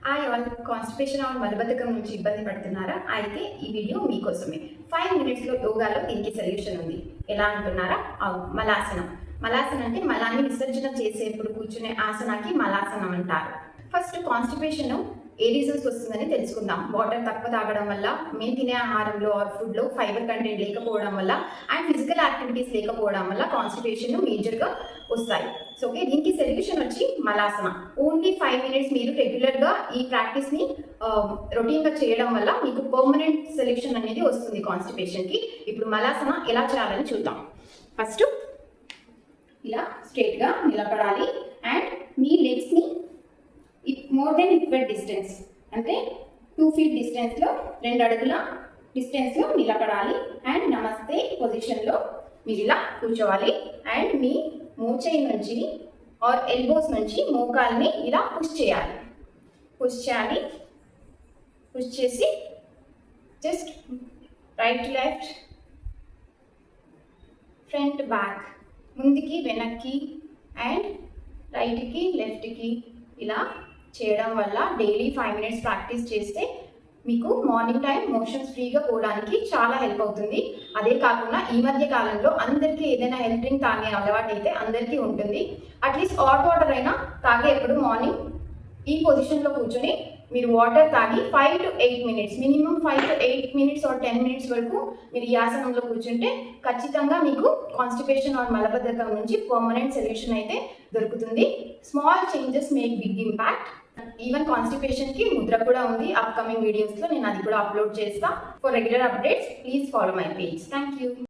Hi all, constipation are మలబద్ధకం నుంచి ఇబ్బంది పడుతున్నారా? అయితే ఈ వీడియో మీకోసమే. 5 మినిట్స్లో యోగాలో దీనికి సొల్యూషన్ ఉంది. ఎలా అంటున్నారా? మలాసనం. మలాసనం అంటే మలాన్ని విసర్జన చేసేప్పుడు కూర్చునే ఆసనాకి మలాసనం అంటారు. ఫస్ట్ కాన్స్టిపేషన్ ఏ రీజన్స్ వస్తుందని తెలుసుకుందాం. వాటర్ తక్కువ తాగడం వల్ల, మేము తినే ఆహారంలో ఆర్ ఫుడ్లో ఫైబర్ కంటెంట్ లేకపోవడం వల్ల అండ్ ఫిజికల్ యాక్టివిటీస్ లేకపోవడం వల్ల కాన్స్టిపేషన్ మేజర్గా వస్తాయి. సో ఓకే, దీనికి సొల్యూషన్ వచ్చి మలాసన. ఓన్లీ 5 మినిట్స్ మీరు రెగ్యులర్గా ఈ ప్రాక్టీస్ని రొటీన్గా చేయడం వల్ల మీకు పర్మనెంట్ సొల్యూషన్ అనేది వస్తుంది కాన్స్టిపేషన్కి. ఇప్పుడు మలాసన ఎలా చేయాలని చూద్దాం. ఫస్ట్ ఇలా స్ట్రైట్గా నిలబడాలి అండ్ మీ లెగ్స్ని మోర్ దెన్ ఈక్వల్ డిస్టెన్స్ అంటే 2 feet డిస్టెన్స్లో 2 అడుగుల డిస్టెన్స్లో నిలబడాలి అండ్ నమస్తే పొజిషన్లో మీరు ఇలా కూర్చోవాలి అండ్ మీ మోచేయి నుంచి ఆర్ ఎల్బోస్ నుంచి మోకాల్ని ఇలా పుష్ చేయాలి. పుష్ చేసి just right left front back, ముందుకి వెనక్కి అండ్ రైట్కి లెఫ్ట్కి ఇలా చేయడం వల్ల డైలీ 5 మినిట్స్ ప్రాక్టీస్ చేస్తే మీకు మార్నింగ్ టైం మోషన్స్ ఫ్రీగా పోవడానికి చాలా హెల్ప్ అవుతుంది. అదే కాకుండా ఈ మధ్య కాలంలో అందరికీ ఏదైనా హెల్త్ డ్రింక్ తాగే అలవాటు అయితే అందరికీ ఉంటుంది. అట్లీస్ట్ హాట్ వాటర్ అయినా తాగే ఎప్పుడు మార్నింగ్ ఈ పొజిషన్లో కూర్చొని మీరు వాటర్ తాగి 5 to 8 minutes, minimum 5 to 8 minutes or 10 minutes వరకు మీరు ఈ ఆసనంలో కూర్చుంటే ఖచ్చితంగా మీకు కాన్స్టిపేషన్ ఆర్ మలబద్ధకం నుంచి పర్మనెంట్ సొల్యూషన్ అయితే దొరుకుతుంది. Small changes make big impact. Even కాన్స్టిపేషన్కి ముద్ర కూడా ఉంది. అప్కమింగ్ వీడియోస్లో నేను అది కూడా అప్లోడ్ చేస్తాను. For regular updates please follow my page. Thank you.